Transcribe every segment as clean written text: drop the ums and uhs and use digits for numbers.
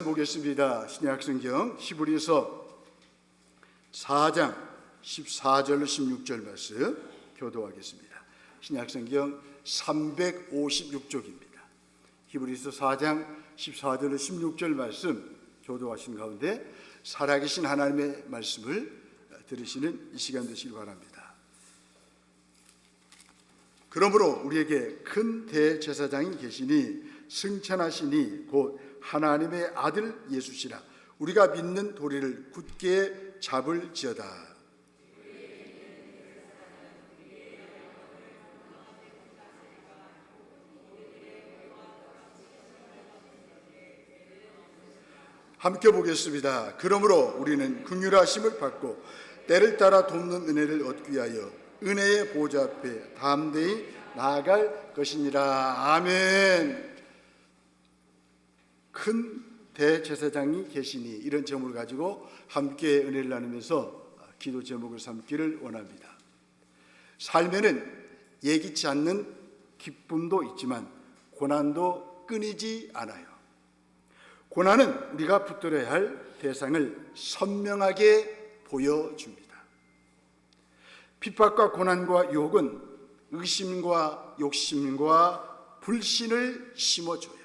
보겠습니다. 신약성경 히브리서 4장 14절로 16절 말씀 교도하겠습니다. 신약성경 356쪽입니다. 히브리서 4장 14절로 16절 말씀 교도하신 가운데 살아계신 하나님의 말씀을 들으시는 이 시간 되시길 바랍니다. 그러므로 우리에게 큰 대제사장이 계시니 승천하시니 곧 하나님의 아들 예수시라. 우리가 믿는 도리를 굳게 잡을지어다. 함께 보겠습니다. 그러므로 우리는 긍휼하심을 받고 때를 따라 돕는 은혜를 얻기 위하여 은혜의 보좌 앞에 담대히 나아갈 것이니라. 아멘. 큰 대제사장이 계시니, 이런 제목을 가지고 함께 은혜를 나누면서 기도 제목을 삼기를 원합니다. 삶에는 예기치 않는 기쁨도 있지만 고난도 끊이지 않아요. 고난은 우리가 붙들어야 할 대상을 선명하게 보여줍니다. 핍박과 고난과 유혹은 의심과 욕심과 불신을 심어줘요.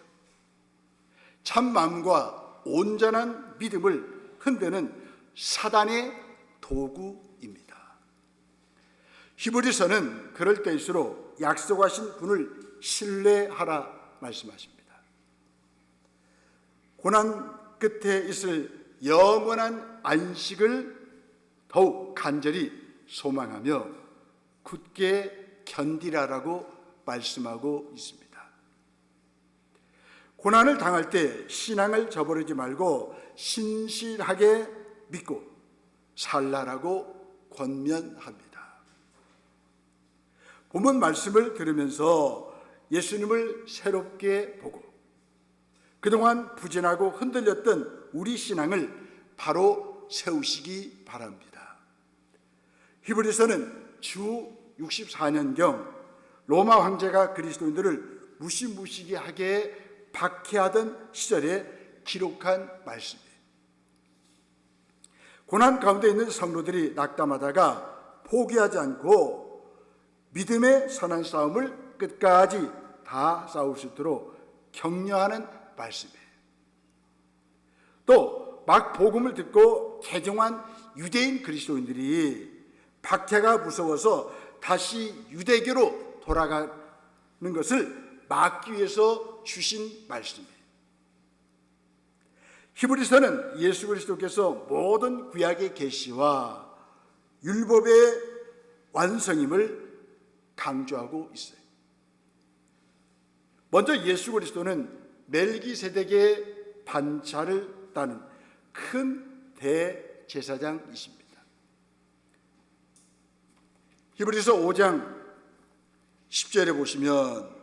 참 마음과 온전한 믿음을 흔드는 사단의 도구입니다. 히브리서는 그럴 때일수록 약속하신 분을 신뢰하라 말씀하십니다. 고난 끝에 있을 영원한 안식을 더욱 간절히 소망하며 굳게 견디라라고 말씀하고 있습니다. 고난을 당할 때 신앙을 저버리지 말고 신실하게 믿고 살라라고 권면합니다. 본문 말씀을 들으면서 예수님을 새롭게 보고 그동안 부진하고 흔들렸던 우리 신앙을 바로 세우시기 바랍니다. 히브리서는 주 64년경 로마 황제가 그리스도인들을 무시무시하게 박해하던 시절에 기록한 말씀이에요. 고난 가운데 있는 성도들이 낙담하다가 포기하지 않고 믿음의 선한 싸움을 끝까지 다 싸울 수 있도록 격려하는 말씀이에요. 또 막 복음을 듣고 개종한 유대인 그리스도인들이 박해가 무서워서 다시 유대교로 돌아가는 것을 막기 위해서 주신 말씀이에요. 히브리서는 예수 그리스도께서 모든 구약의 계시와 율법의 완성임을 강조하고 있어요. 먼저 예수 그리스도는 멜기세덱의 반차를 따는 큰 대제사장이십니다. 히브리서 5장 10절에 보시면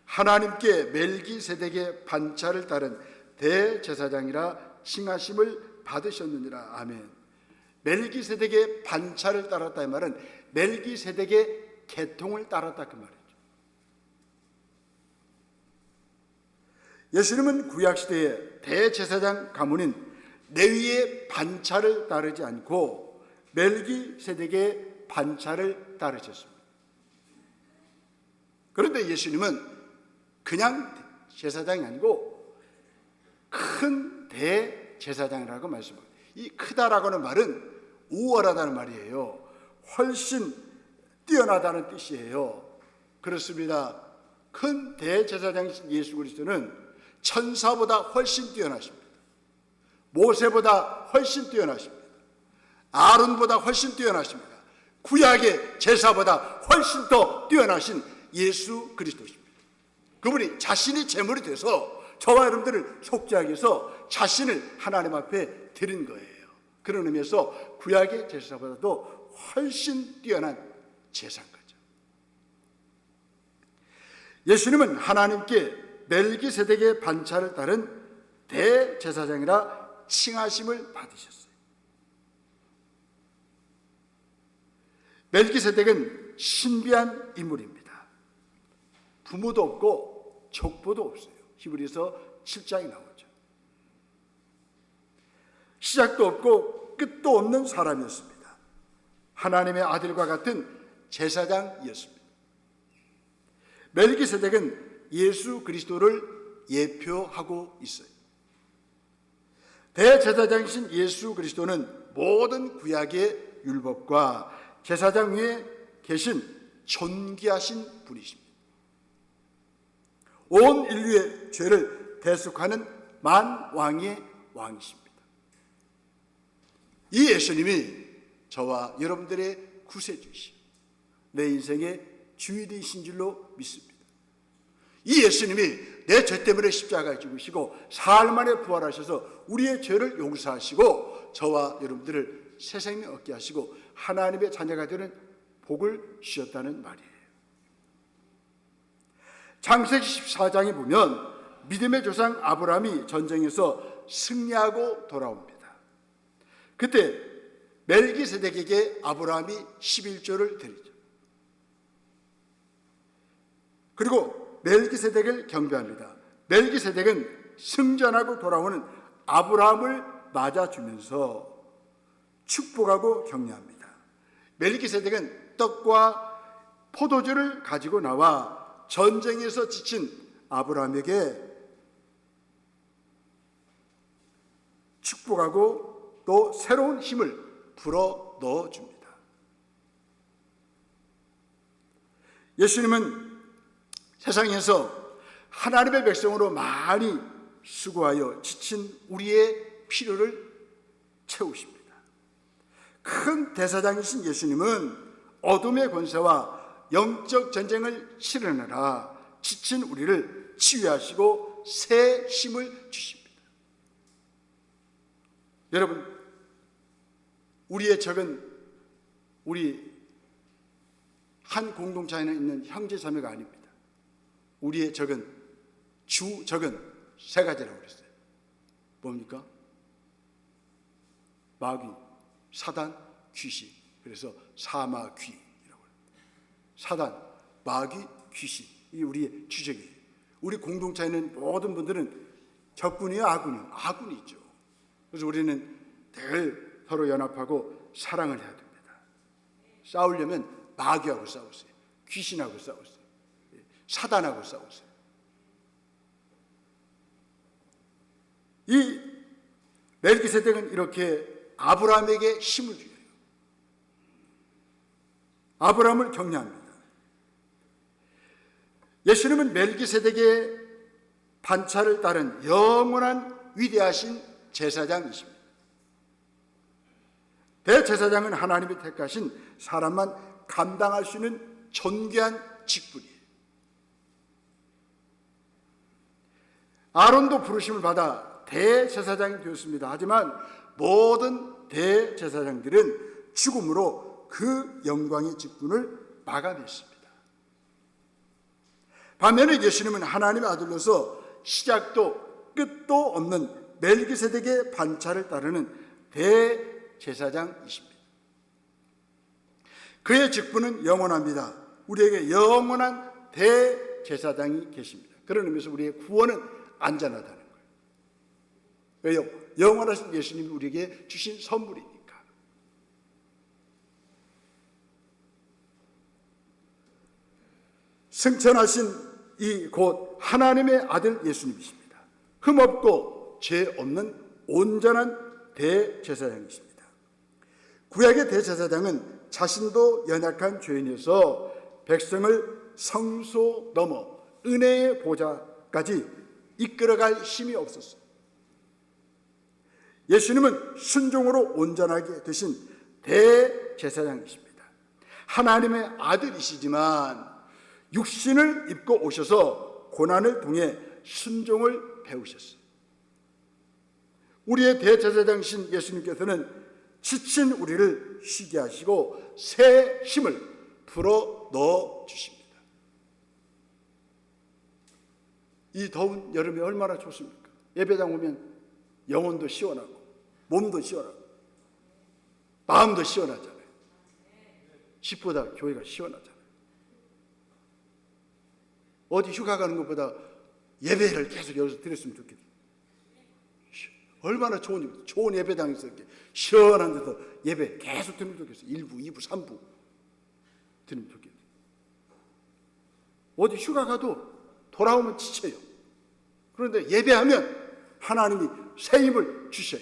하나님께 멜기세덱의 반차를 따른 대제사장이라 칭하심을 받으셨느니라. 아멘. 멜기세덱의 반차를 따랐다 이 말은 멜기세덱의 계통을 따랐다 그 말이죠. 예수님은 구약시대의 대제사장 가문인 레위의 반차를 따르지 않고 멜기세덱의 반차를 따르셨습니다. 그런데 예수님은 그냥 제사장이 아니고 큰 대제사장이라고 말씀합니다. 이 크다라고 하는 말은 우월하다는 말이에요. 훨씬 뛰어나다는 뜻이에요. 그렇습니다. 큰 대제사장이신 예수 그리스도는 천사보다 훨씬 뛰어나십니다. 모세보다 훨씬 뛰어나십니다. 아론보다 훨씬 뛰어나십니다. 구약의 제사보다 훨씬 더 뛰어나신 예수 그리스도십니다. 그분이 자신이 제물이 돼서 저와 여러분들을 속죄하기 위해서 자신을 하나님 앞에 드린 거예요. 그런 의미에서 구약의 제사보다도 훨씬 뛰어난 제사인 거죠. 예수님은 하나님께 멜기세덱의 반차를 따른 대제사장이라 칭하심을 받으셨어요. 멜기세덱은 신비한 인물입니다. 부모도 없고 족보도 없어요. 히브리서 7장이 나오죠. 시작도 없고 끝도 없는 사람이었습니다. 하나님의 아들과 같은 제사장이었습니다. 멜기세덱은 예수 그리스도를 예표하고 있어요. 대제사장이신 예수 그리스도는 모든 구약의 율법과 제사장 위에 계신 존귀하신 분이십니다. 온 인류의 죄를 대속하는 만왕의 왕이십니다. 이 예수님이 저와 여러분들의 구세주이시오, 내 인생의 주인이신 줄로 믿습니다. 이 예수님이 내 죄 때문에 십자가에 죽으시고 사흘 만에 부활하셔서 우리의 죄를 용서하시고 저와 여러분들을 새 생명 얻게 하시고 하나님의 자녀가 되는 복을 주셨다는 말이에요. 창세기 14장에 보면 믿음의 조상 아브라함이 전쟁에서 승리하고 돌아옵니다. 그때 멜기세덱에게 아브라함이 11조를 드리죠. 그리고 멜기세덱을 경배합니다. 멜기세덱은 승전하고 돌아오는 아브라함을 맞아주면서 축복하고 격려합니다. 멜기세덱은 떡과 포도주를 가지고 나와 전쟁에서 지친 아브라함에게 축복하고 또 새로운 힘을 불어 넣어줍니다. 예수님은 세상에서 하나님의 백성으로 많이 수고하여 지친 우리의 필요를 채우십니다. 큰 대사장이신 예수님은 어둠의 권세와 영적 전쟁을 치르느라 지친 우리를 치유하시고 새 힘을 주십니다. 여러분, 우리의 적은 우리 한 공동체 안에 있는 형제 자매가 아닙니다. 우리의 적은 적은 세 가지라고 그랬어요. 뭡니까? 마귀, 사단, 귀신. 그래서 사마귀. 사단, 마귀, 귀신, 이게 우리의 주적이에요. 우리 공동체에 있는 모든 분들은 적군이요, 아군이요? 아군이죠. 그래서 우리는 늘 서로 연합하고 사랑을 해야 됩니다. 싸우려면 마귀하고 싸우세요. 귀신하고 싸우세요. 사단하고 싸우세요. 이 멜기세덱은 이렇게 아브라함에게 힘을 줘요. 아브라함을 격려합니다. 예수님은 멜기세덱의 반차를 따른 영원한 위대하신 제사장이십니다. 대제사장은 하나님이 택하신 사람만 감당할 수 있는 존귀한 직분이에요. 아론도 부르심을 받아 대제사장이 되었습니다. 하지만 모든 대제사장들은 죽음으로 그 영광의 직분을 마감했습니다. 반면에 예수님은 하나님의 아들로서 시작도 끝도 없는 멜기세덱의 반차를 따르는 대제사장이십니다. 그의 직분은 영원합니다. 우리에게 영원한 대제사장이 계십니다. 그런 의미에서 우리의 구원은 안전하다는 거예요. 왜요? 영원하신 예수님이 우리에게 주신 선물이니까. 승천하신 이 곧 하나님의 아들 예수님이십니다. 흠없고 죄 없는 온전한 대제사장이십니다. 구약의 대제사장은 자신도 연약한 죄인이어서 백성을 성소 넘어 은혜의 보좌까지 이끌어갈 힘이 없었어요. 예수님은 순종으로 온전하게 되신 대제사장이십니다. 하나님의 아들이시지만 육신을 입고 오셔서 고난을 통해 순종을 배우셨어요. 우리의 대제사장이신 예수님께서는 지친 우리를 쉬게 하시고 새 힘을 불어 넣어 주십니다. 이 더운 여름이 얼마나 좋습니까? 예배당 오면 영혼도 시원하고 몸도 시원하고 마음도 시원하잖아요. 집보다 교회가 시원하잖아요. 어디 휴가 가는 것보다 예배를 계속 여기서 드렸으면 좋겠어요. 얼마나 좋은 예배당에서 이렇게 시원한 데서 예배 계속 드리면 좋겠어요. 1부, 2부, 3부 드리면 좋겠어요. 어디 휴가 가도 돌아오면 지쳐요. 그런데 예배하면 하나님이 새 힘을 주셔요.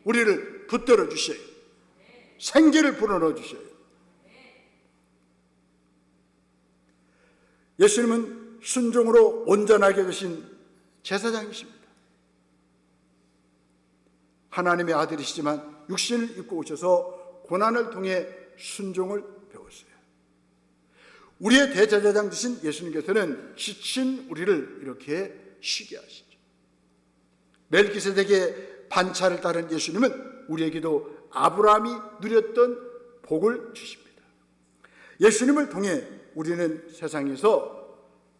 우리를 붙들어 주셔요. 생기를 불어넣어 주셔요. 예수님은 순종으로 온전하게 되신 제사장이십니다. 하나님의 아들이시지만 육신을 입고 오셔서 고난을 통해 순종을 배웠어요. 우리의 대제사장 되신 예수님께서는 지친 우리를 이렇게 쉬게 하시죠. 멜기세덱의 반차를 따른 예수님은 우리에게도 아브라함이 누렸던 복을 주십니다. 예수님을 통해 우리는 세상에서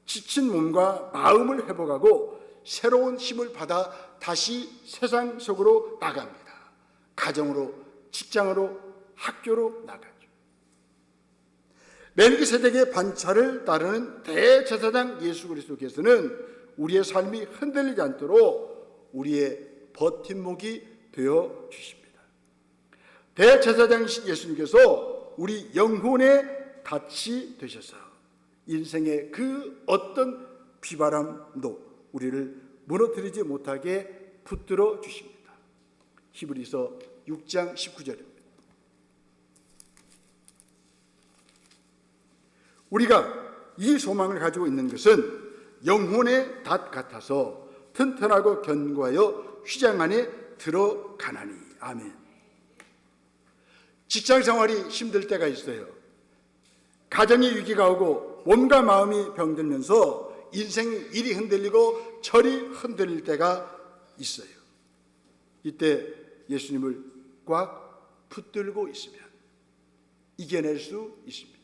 지친 몸과 마음을 회복하고 새로운 힘을 받아 다시 세상 속으로 나갑니다. 가정으로, 직장으로, 학교로 나가죠. 멜기세덱의 반차를 따르는 대제사장 예수 그리스도께서는 우리의 삶이 흔들리지 않도록 우리의 버팀목이 되어 주십니다. 대제사장이신 예수님께서 우리 영혼의 닻이 되셔서 인생의 그 어떤 비바람도 우리를 무너뜨리지 못하게 붙들어 주십니다. 히브리서 6장 19절입니다. 우리가 이 소망을 가지고 있는 것은 영혼의 닷 같아서 튼튼하고 견고하여 휘장 안에 들어가나니. 아멘. 직장 생활이 힘들 때가 있어요. 가정의 위기가 오고 몸과 마음이 병들면서 인생 일이 흔들리고 철이 흔들릴 때가 있어요. 이때 예수님을 꽉 붙들고 있으면 이겨낼 수 있습니다.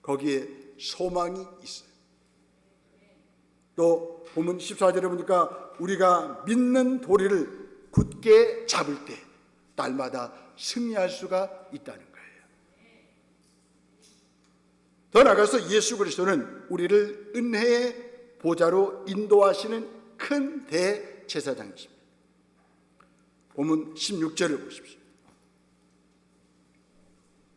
거기에 소망이 있어요. 또 본문 14절에 보니까 우리가 믿는 도리를 굳게 잡을 때 날마다 승리할 수가 있다는 거예요. 더 나아가서 예수 그리스도는 우리를 은혜의 보좌로 인도하시는 큰 대제사장이십니다. 본문 16절을 보십시오.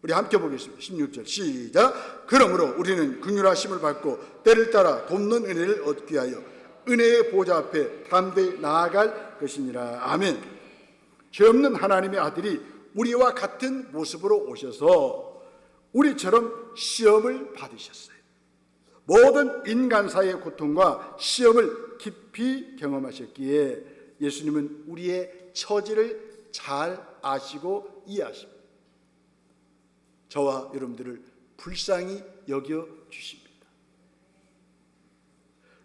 우리 함께 보겠습니다. 16절 시작. 그러므로 우리는 긍휼하심을 받고 때를 따라 돕는 은혜를 얻기 위하여 은혜의 보좌 앞에 담대히 나아갈 것이니라. 아멘. 죄 없는 하나님의 아들이 우리와 같은 모습으로 오셔서 우리처럼 시험을 받으셨어요. 모든 인간사의 고통과 시험을 깊이 경험하셨기에 예수님은 우리의 처지를 잘 아시고 이해하십니다. 저와 여러분들을 불쌍히 여겨주십니다.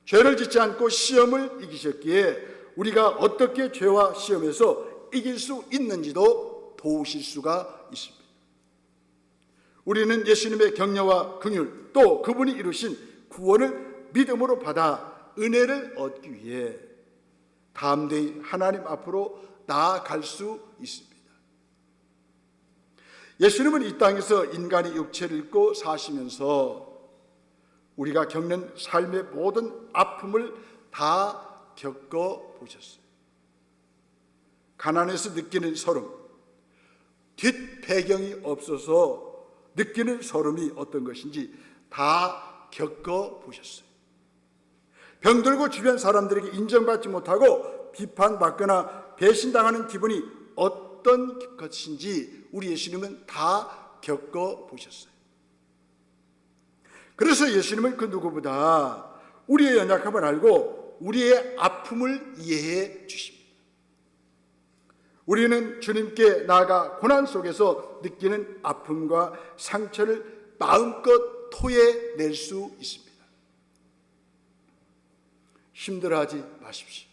죄를 짓지 않고 시험을 이기셨기에 우리가 어떻게 죄와 시험에서 이길 수 있는지도 도우실 수가 있습니다. 우리는 예수님의 격려와 긍휼 또 그분이 이루신 구원을 믿음으로 받아 은혜를 얻기 위해 담대히 하나님 앞으로 나아갈 수 있습니다. 예수님은 이 땅에서 인간의 육체를 입고 사시면서 우리가 겪는 삶의 모든 아픔을 다 겪어보셨어요. 가난해서 느끼는 서름, 뒷배경이 없어서 느끼는 서름이 어떤 것인지 다 겪어보셨어요. 병들고 주변 사람들에게 인정받지 못하고 비판받거나 배신당하는 기분이 어떤 것인지 우리 예수님은 다 겪어보셨어요. 그래서 예수님은 그 누구보다 우리의 연약함을 알고 우리의 아픔을 이해해 주십니다. 우리는 주님께 나아가 고난 속에서 느끼는 아픔과 상처를 마음껏 토해낼 수 있습니다. 힘들어하지 마십시오.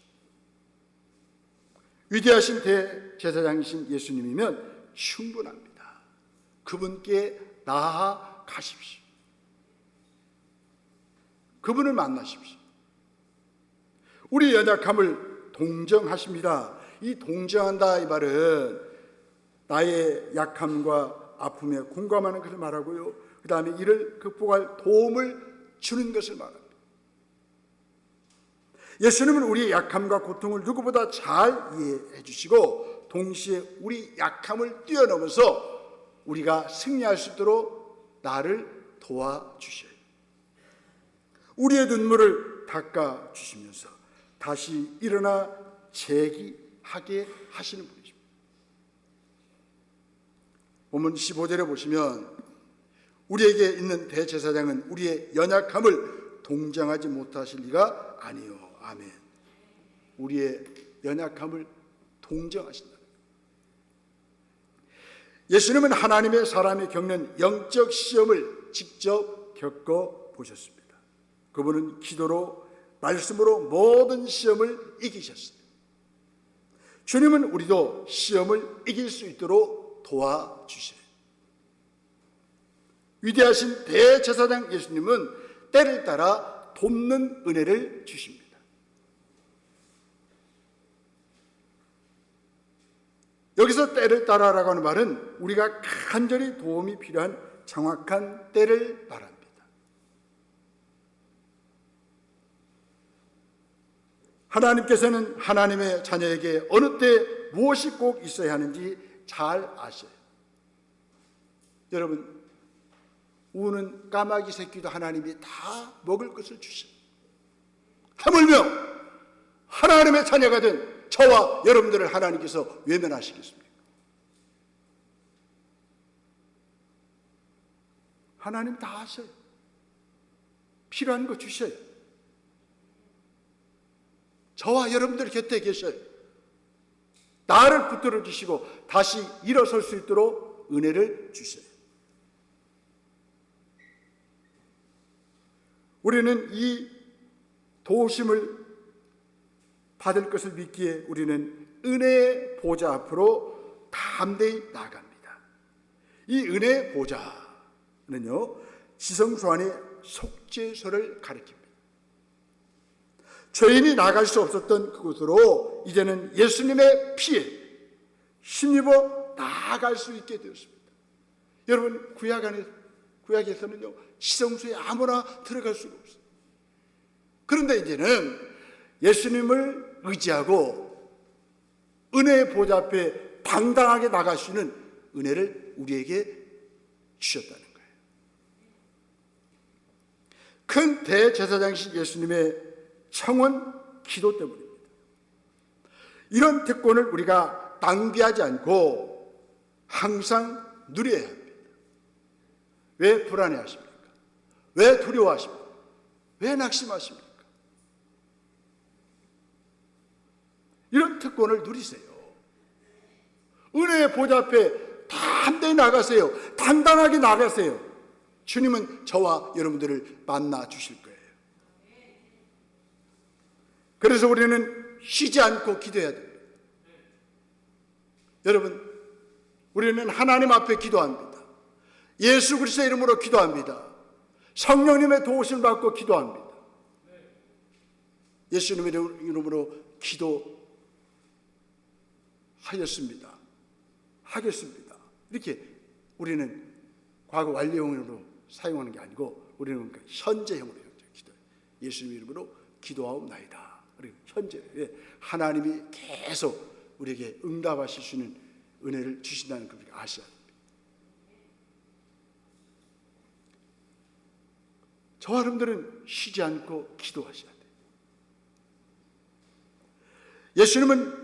위대하신 대제사장이신 예수님이면 충분합니다. 그분께 나아가십시오. 그분을 만나십시오. 우리 연약함을 동정하십니다. 이 동정한다 이 말은 나의 약함과 아픔에 공감하는 것을 말하고요. 그 다음에 이를 극복할 도움을 주는 것을 말합니다. 예수님은 우리의 약함과 고통을 누구보다 잘 이해해 주시고 동시에 우리 약함을 뛰어넘어서 우리가 승리할 수 있도록 나를 도와주셔요. 우리의 눈물을 닦아주시면서 다시 일어나 재기하게 하시는 분이십니다. 본문 15절에 보시면 우리에게 있는 대제사장은 우리의 연약함을 동정하지 못하실 리가 아니요. 아멘. 우리의 연약함을 동정하신다. 예수님은 하나님의 사람이 겪는 영적 시험을 직접 겪어보셨습니다. 그분은 기도로 말씀으로 모든 시험을 이기셨습니다. 주님은 우리도 시험을 이길 수 있도록 도와주셔요. 위대하신 대제사장 예수님은 때를 따라 돕는 은혜를 주십니다. 여기서 때를 따라라고 하는 말은 우리가 간절히 도움이 필요한 정확한 때를 말합니다. 하나님께서는 하나님의 자녀에게 어느 때 무엇이 꼭 있어야 하는지 잘 아셔요. 여러분, 우는 까마귀 새끼도 하나님이 다 먹을 것을 주셔요. 하물며 하나님의 자녀가 된 저와 여러분들을 하나님께서 외면하시겠습니까? 하나님 다 아셔요. 필요한 거 주셔요. 저와 여러분들 곁에 계셔요. 나를 붙들어 주시고 다시 일어설 수 있도록 은혜를 주셔요. 우리는 이 도우심을 받을 것을 믿기에 우리는 은혜의 보좌 앞으로 담대히 나갑니다. 이 은혜의 보좌는요, 지성소 안의 속죄소를 가리킵니다. 죄인이 나갈 수 없었던 그곳으로 이제는 예수님의 피에 힘입어 나아갈 수 있게 되었습니다. 여러분, 구약에서는요, 지성소에 아무나 들어갈 수가 없어요. 그런데 이제는 예수님을 의지하고 은혜의 보좌 앞에 당당하게 나갈 수 있는 은혜를 우리에게 주셨다는 거예요. 큰 대제사장이신 예수님의 청원 기도 때문입니다. 이런 특권을 우리가 낭비하지 않고 항상 누려야 합니다. 왜 불안해하십니까? 왜 두려워하십니까? 왜 낙심하십니까? 이런 특권을 누리세요. 은혜의 보좌 앞에 담대히 나가세요. 당당하게 나가세요. 주님은 저와 여러분들을 만나 주실 거예요. 그래서 우리는 쉬지 않고 기도해야 됩니다. 여러분, 우리는 하나님 앞에 기도합니다. 예수 그리스도의 이름으로 기도합니다. 성령님의 도우심을 받고 기도합니다. 예수님의 이름으로 기도하였습니다. 하겠습니다. 이렇게 우리는 과거 완료형으로 사용하는 게 아니고 우리는 현재형으로 기도해요. 예수님의 이름으로 기도하옵나이다. 현재 하나님이 계속 우리에게 응답하실 수 있는 은혜를 주신다는 걸 우리가 아셔야 됩니다. 저와 여러분들은 쉬지 않고 기도하셔야 돼요. 예수님은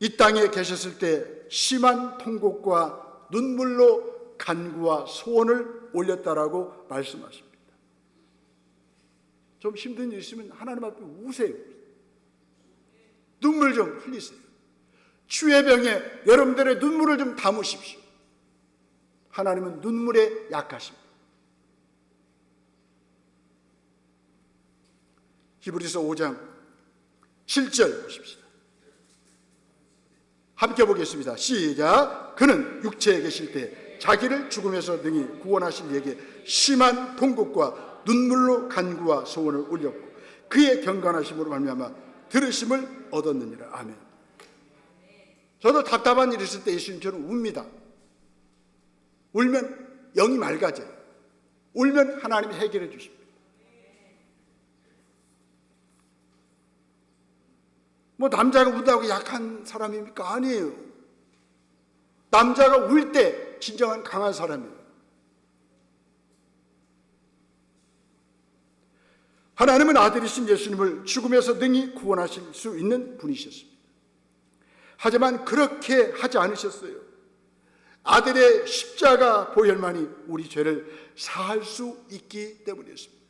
이 땅에 계셨을 때 심한 통곡과 눈물로 간구와 소원을 올렸다라고 말씀하십니다. 좀 힘든 일 있으면 하나님 앞에 우세요. 눈물 좀 흘리세요. 주의 병에 여러분들의 눈물을 좀 담으십시오. 하나님은 눈물에 약하십니다. 히브리서 5장 7절 보십시오. 함께 보겠습니다. 시작. 그는 육체에 계실 때 자기를 죽음에서 능히 구원하신 이에게 심한 통곡과 눈물로 간구와 소원을 올렸고 그의 경건하심으로 말미암아 들으심을 얻었느니라. 아멘. 저도 답답한 일이 있을 때 예수님처럼 웁니다. 울면 영이 맑아져요. 울면 하나님이 해결해 주십니다. 뭐 남자가 운다고 약한 사람입니까? 아니에요. 남자가 울 때 진정한 강한 사람이에요. 하나님은 아들이신 예수님을 죽음에서 능히 구원하실 수 있는 분이셨습니다. 하지만 그렇게 하지 않으셨어요. 아들의 십자가 보혈만이 우리 죄를 사할 수 있기 때문이었습니다.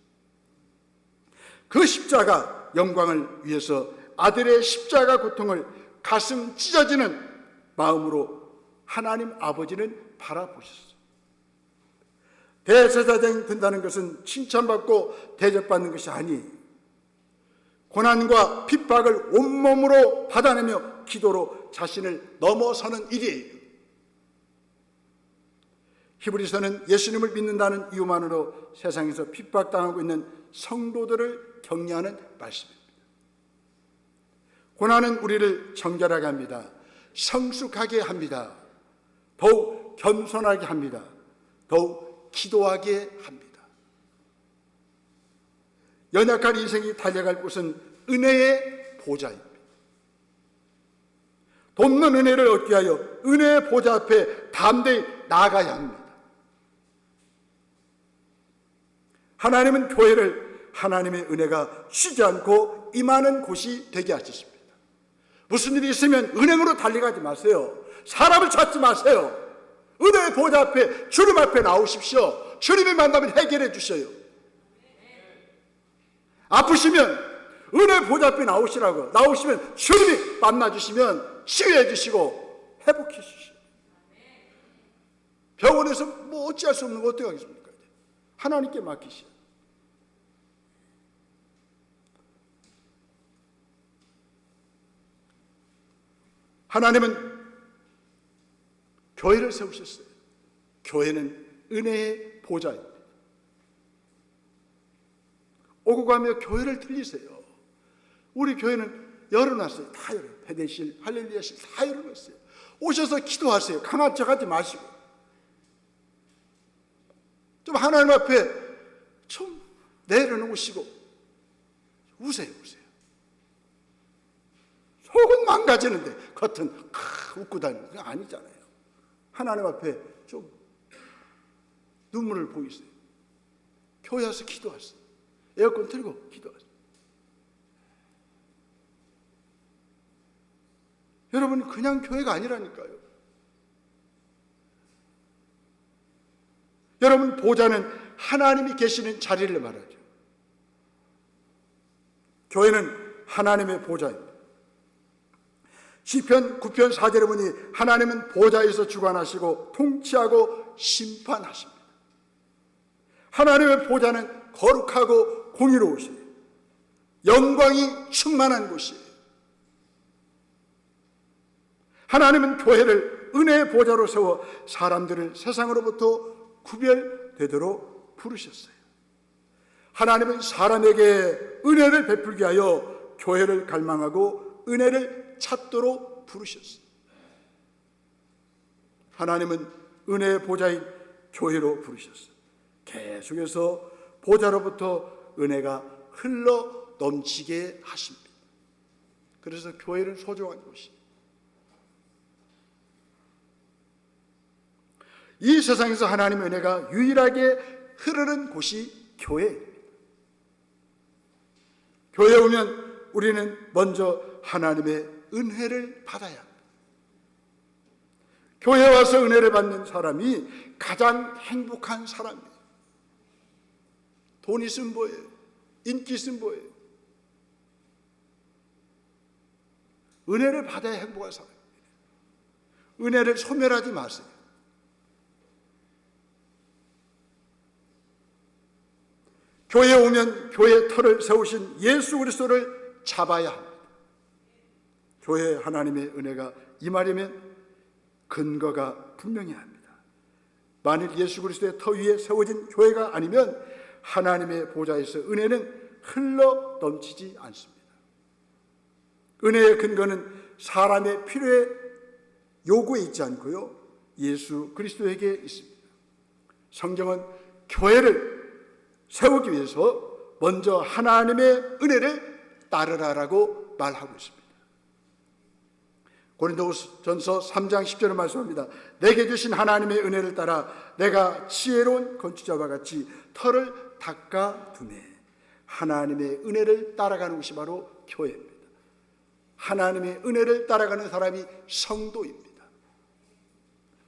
그 십자가 영광을 위해서 아들의 십자가 고통을 가슴 찢어지는 마음으로 하나님 아버지는 바라보셨어요. 대제사장이 된다는 것은 칭찬받고 대접받는 것이 아니에요. 고난과 핍박을 온몸으로 받아내며 기도로 자신을 넘어서는 일이에요. 히브리서는 예수님을 믿는다는 이유만으로 세상에서 핍박당하고 있는 성도들을 격려하는 말씀입니다. 고난은 우리를 정결하게 합니다. 성숙하게 합니다. 더욱 겸손하게 합니다. 더욱 기도하게 합니다. 연약한 인생이 달려갈 곳은 은혜의 보좌입니다. 돕는 은혜를 얻기 위하여 은혜의 보좌 앞에 담대히 나아가야 합니다. 하나님은 교회를 하나님의 은혜가 쉬지 않고 임하는 곳이 되게 하셨습니다. 무슨 일이 있으면 은행으로 달려가지 마세요. 사람을 찾지 마세요. 은혜의 보좌 앞에, 주님 앞에 나오십시오. 주님이 만나면 해결해 주셔요. 아프시면 은혜의 보좌 앞에 나오시면 주님이 만나주시면 치유해 주시고 회복해 주시고, 병원에서 뭐 어찌할 수 없는 거 어떻게 하겠습니까? 하나님께 맡기시오. 하나님은 교회를 세우셨어요. 교회는 은혜의 보좌입니다. 오고 가며 교회를 들리세요. 우리 교회는 열어놨어요. 다 열어요. 배대실, 할렐루야실 다 열어놨어요. 오셔서 기도하세요. 강한 척하지 마시고 좀 하나님 앞에 좀 내려놓으시고 우세요. 속은 망가지는데 겉은 웃고 다니는 거 아니잖아요. 하나님 앞에 좀 눈물을 보이세요. 교회 와서 기도하세요. 에어컨 틀고 기도하세요. 여러분, 그냥 교회가 아니라니까요. 여러분, 보좌는 하나님이 계시는 자리를 말하죠. 교회는 하나님의 보좌입니다. 시편 9편 4절에 보니 하나님은 보좌에서 주관하시고 통치하고 심판하십니다. 하나님의 보좌는 거룩하고 공의로우시에요. 영광이 충만한 곳이에요. 하나님은 교회를 은혜의 보좌로 세워 사람들을 세상으로부터 구별되도록 부르셨어요. 하나님은 사람에게 은혜를 베풀게 하여 교회를 갈망하고 은혜를 찾도록 부르셨어요. 하나님은 은혜의 보좌인 교회로 부르셨어요. 계속해서 보좌로부터 은혜가 흘러 넘치게 하십니다. 그래서 교회는 소중한 곳이에요. 이 세상에서 하나님의 은혜가 유일하게 흐르는 곳이 교회입니다. 교회에 오면 우리는 먼저 하나님의 은혜를 받아야 합니다. 교회에 와서 은혜를 받는 사람이 가장 행복한 사람이에요. 돈 있으면 뭐예요? 인기 있으면 뭐예요? 은혜를 받아야 행복한 사람이에요. 은혜를 소멸하지 마세요. 교회에 오면 교회의 터를 세우신 예수 그리스도를 잡아야 합니다. 교회에 하나님의 은혜가 임하려면 근거가 분명해야 합니다. 만일 예수 그리스도의 터 위에 세워진 교회가 아니면 하나님의 보좌에서 은혜는 흘러 넘치지 않습니다. 은혜의 근거는 사람의 필요에 요구에 있지 않고요, 예수 그리스도에게 있습니다. 성경은 교회를 세우기 위해서 먼저 하나님의 은혜를 따르라라고 말하고 있습니다. 고린도전서 3장 10절을 말씀합니다. 내게 주신 하나님의 은혜를 따라 내가 지혜로운 건축자와 같이 터를 닦아두네. 하나님의 은혜를 따라가는 것이 바로 교회입니다. 하나님의 은혜를 따라가는 사람이 성도입니다.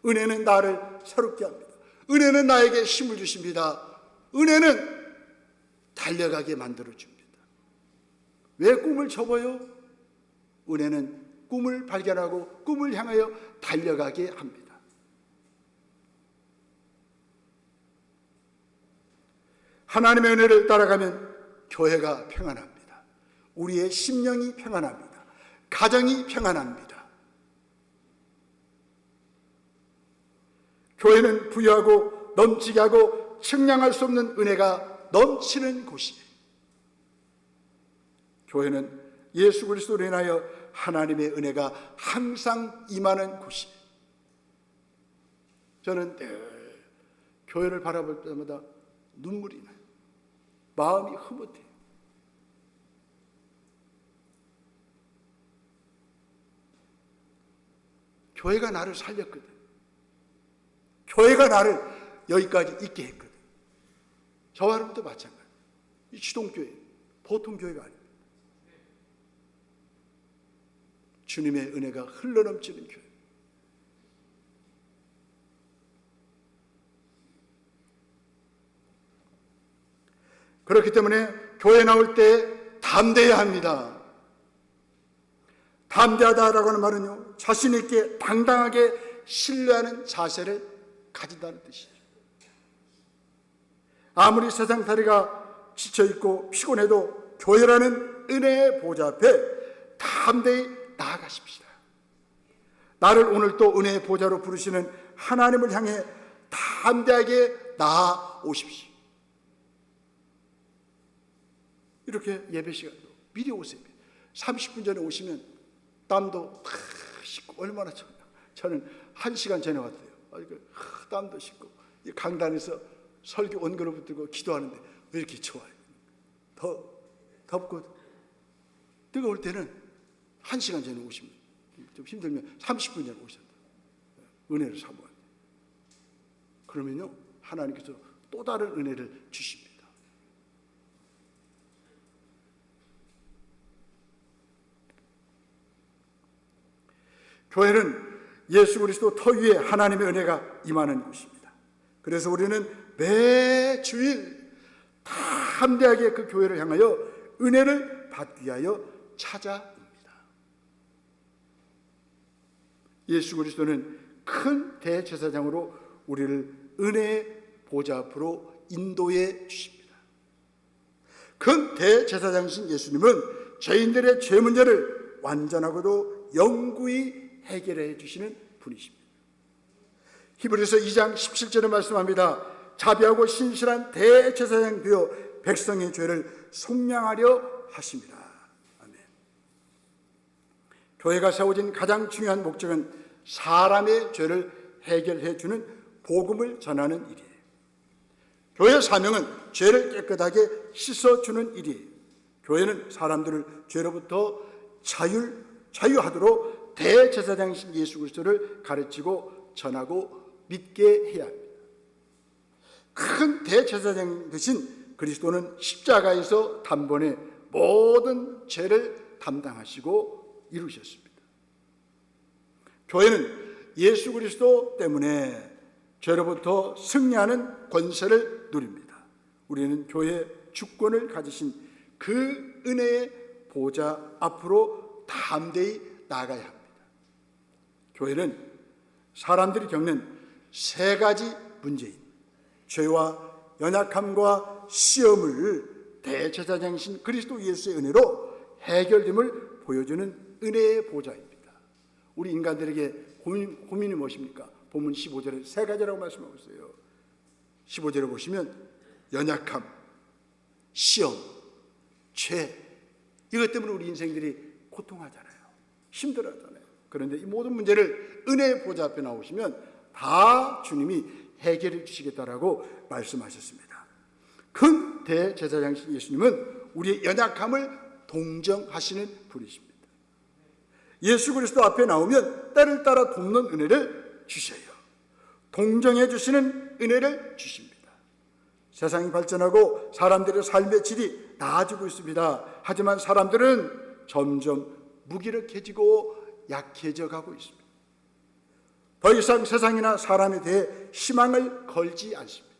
은혜는 나를 새롭게 합니다. 은혜는 나에게 힘을 주십니다. 은혜는 달려가게 만들어줍니다. 왜 꿈을 접어요? 은혜는 꿈을 발견하고 꿈을 향하여 달려가게 합니다. 하나님의 은혜를 따라가면 교회가 평안합니다. 우리의 심령이 평안합니다. 가정이 평안합니다. 교회는 부유하고 넘치게 하고 측량할 수 없는 은혜가 넘치는 곳이에요. 교회는 예수 그리스도로 인하여 하나님의 은혜가 항상 임하는 곳이에요. 저는 늘 교회를 바라볼 때마다 눈물이 나요. 마음이 흐뭇해요. 교회가 나를 살렸거든. 교회가 나를 여기까지 있게 했거든. 저와도 마찬가지. 이 지동교회 보통 교회가 아닙니다. 주님의 은혜가 흘러넘치는 교회. 그렇기 때문에 교회 나올 때 담대해야 합니다. 담대하다라고 하는 말은요, 자신 있게 당당하게 신뢰하는 자세를 가진다는 뜻이죠. 아무리 세상살이가 지쳐있고 피곤해도 교회라는 은혜의 보좌 앞에 담대히 나아가십시다. 나를 오늘 또 은혜의 보좌로 부르시는 하나님을 향해 담대하게 나아오십시오. 이렇게 예배 시간도 미리 오세요. 30분 전에 오시면 땀도 다 씻고 얼마나 좋아요. 저는 1시간 전에 왔어요. 땀도 씻고 강단에서 설교 원고를 붙들고 기도하는데 왜 이렇게 좋아요? 더 덥고 뜨거울 때는 1시간 전에 오시면 좀 힘들면 30분 전에 오셔야 돼요. 은혜를 사모하는. 그러면요 하나님께서 또 다른 은혜를 주십니다. 교회는 예수 그리스도 터 위에 하나님의 은혜가 임하는 곳입니다. 그래서 우리는 매 주일 담대하게 그 교회를 향하여 은혜를 받기 위하여 찾아옵니다. 예수 그리스도는 큰 대제사장으로 우리를 은혜의 보좌 앞으로 인도해 주십니다. 큰 대제사장이신 예수님은 죄인들의 죄 문제를 완전하고도 영구히 해결해 주시는 분이십니다. 히브리서 2장 17절에 말씀합니다. 자비하고 신실한 대제사장 되어 백성의 죄를 속량하려 하십니다. 아멘. 교회가 세워진 가장 중요한 목적은 사람의 죄를 해결해 주는 복음을 전하는 일이에요. 교회의 사명은 죄를 깨끗하게 씻어주는 일이에요. 교회는 사람들을 죄로부터 자유하도록 대제사장이신 예수 그리스도를 가르치고 전하고 믿게 해야 합니다. 큰 대제사장 되신 그리스도는 십자가에서 단번에 모든 죄를 담당하시고 이루셨습니다. 교회는 예수 그리스도 때문에 죄로부터 승리하는 권세를 누립니다. 우리는 교회의 주권을 가지신 그 은혜의 보좌 앞으로 담대히 나아가야 합니다. 교회는 사람들이 겪는 3가지 문제인 죄와 연약함과 시험을 대제사장이신 그리스도 예수의 은혜로 해결됨을 보여주는 은혜의 보좌입니다. 우리 인간들에게 고민이 무엇입니까? 본문 15절에 3가지라고 말씀하고 있어요. 15절에 보시면 연약함, 시험, 죄, 이것 때문에 우리 인생들이 고통하잖아요. 힘들어하잖아요. 그런데 이 모든 문제를 은혜의 보좌 앞에 나오시면 다 주님이 해결해 주시겠다라고 말씀하셨습니다. 큰 대제사장이신 예수님은 우리의 연약함을 동정하시는 분이십니다. 예수 그리스도 앞에 나오면 때를 따라 돕는 은혜를 주셔요. 동정해 주시는 은혜를 주십니다. 세상이 발전하고 사람들의 삶의 질이 나아지고 있습니다. 하지만 사람들은 점점 무기력해지고 약해져 가고 있습니다. 더 이상 세상이나 사람에 대해 희망을 걸지 않습니다.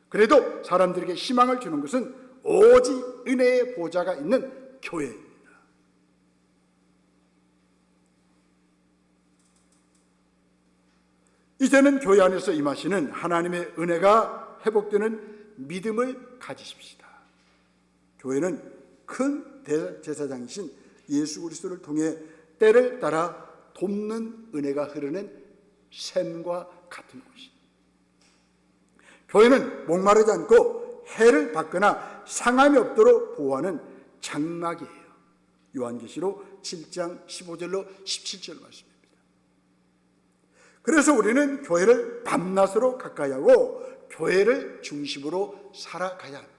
그래도 사람들에게 희망을 주는 것은 오직 은혜의 보좌가 있는 교회입니다. 이제는 교회 안에서 임하시는 하나님의 은혜가 회복되는 믿음을 가지십시다. 교회는 큰 대제사장이신 예수 그리스도를 통해 때를 따라 돕는 은혜가 흐르는 샘과 같은 곳입니다. 교회는 목마르지 않고 해를 받거나 상함이 없도록 보호하는 장막이에요. 요한계시록 7장 15절로 17절 말씀입니다. 그래서 우리는 교회를 밤낮으로 가까이 하고 교회를 중심으로 살아가야 합니다.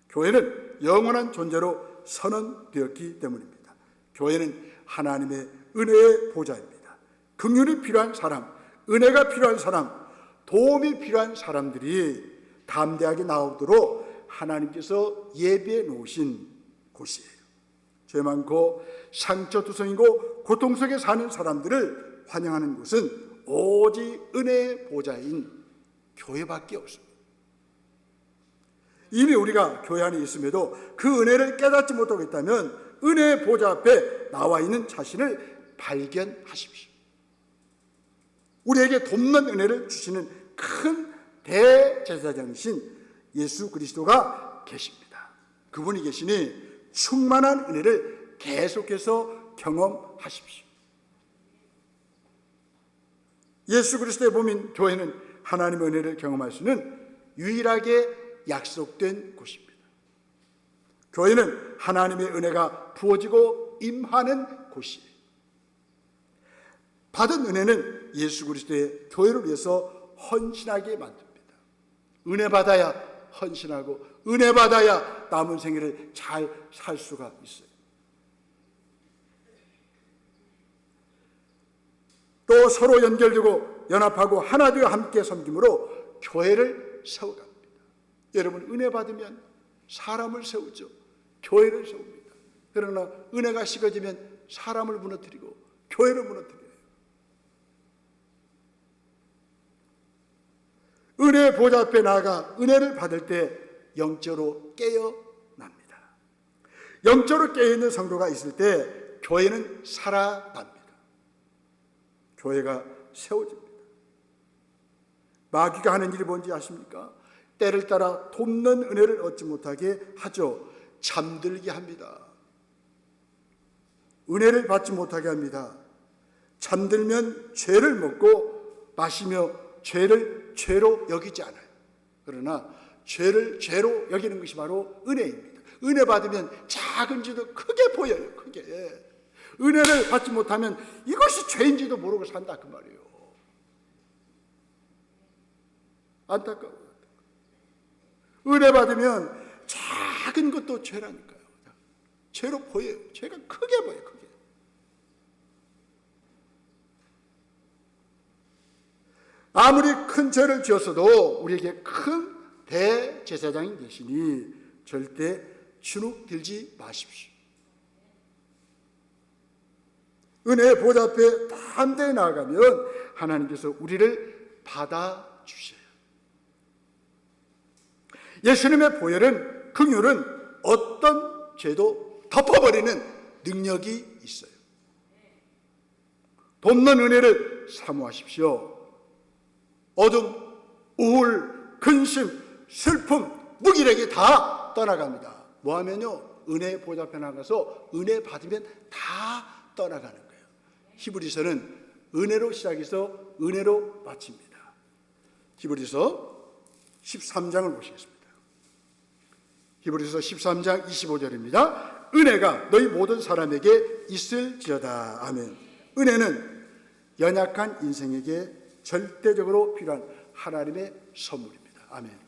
교회는 영원한 존재로 선언되었기 때문입니다. 교회는 하나님의 은혜의 보좌입니다. 긍휼이 필요한 사람, 은혜가 필요한 사람, 도움이 필요한 사람들이 담대하게 나오도록 하나님께서 예비해 놓으신 곳이에요. 죄 많고 상처투성이고 고통 속에 사는 사람들을 환영하는 곳은 오직 은혜의 보좌인 교회밖에 없습니다. 이미 우리가 교회 안에 있음에도 그 은혜를 깨닫지 못하고 있다면 은혜의 보좌 앞에 나와 있는 자신을 발견하십시오. 우리에게 돕는 은혜를 주시는 큰 대제사장이신 예수 그리스도가 계십니다. 그분이 계시니 충만한 은혜를 계속해서 경험하십시오. 예수 그리스도의 몸인 교회는 하나님의 은혜를 경험할 수 있는 유일하게 약속된 곳입니다. 교회는 하나님의 은혜가 부어지고 임하는 곳이에요. 받은 은혜는 예수 그리스도의 교회를 위해서 헌신하게 만듭니다. 은혜 받아야 헌신하고 은혜 받아야 남은 생애를 잘 살 수가 있어요. 또 서로 연결되고 연합하고 하나 되어 함께 섬김으로 교회를 세워갑니다. 여러분, 은혜 받으면 사람을 세우죠. 교회를 세웁니다. 그러나 은혜가 식어지면 사람을 무너뜨리고 교회를 무너뜨려요. 은혜의 보좌 앞에 나아가 은혜를 받을 때 영적으로 깨어납니다. 영적으로 깨어있는 성도가 있을 때 교회는 살아납니다. 교회가 세워집니다. 마귀가 하는 일이 뭔지 아십니까? 때를 따라 돕는 은혜를 얻지 못하게 하죠. 잠들게 합니다. 은혜를 받지 못하게 합니다. 잠들면 죄를 먹고 마시며 죄를 죄로 여기지 않아요. 그러나 죄를 죄로 여기는 것이 바로 은혜입니다. 은혜 받으면 작은 죄도 크게 보여요. 크게. 은혜를 받지 못하면 이것이 죄인지도 모르고 산다 그 말이에요. 안타까워요. 은혜 받으면 작은 것도 죄라니까요. 죄로 보여요. 죄가 크게 보여요. 크게. 아무리 큰 죄를 지었어도 우리에게 큰 대제사장이 계시니 절대 주눅 들지 마십시오. 은혜의 보좌 앞에 담대히 나아가면 하나님께서 우리를 받아주셔요. 예수님의 보혈은, 긍휼은 어떤 죄도 덮어버리는 능력이 있어요. 돕는 은혜를 사모하십시오. 어둠, 우울, 근심, 슬픔, 무기력이 다 떠나갑니다. 뭐하면요? 은혜의 보좌 앞에 나가서 은혜 받으면 다 떠나가는 거예요. 히브리서는 은혜로 시작해서 은혜로 마칩니다. 히브리서 13장을 보시겠습니다. 히브리서 13장 25절입니다. 은혜가 너희 모든 사람에게 있을지어다. 아멘. 은혜는 연약한 인생에게 절대적으로 필요한 하나님의 선물입니다. 아멘.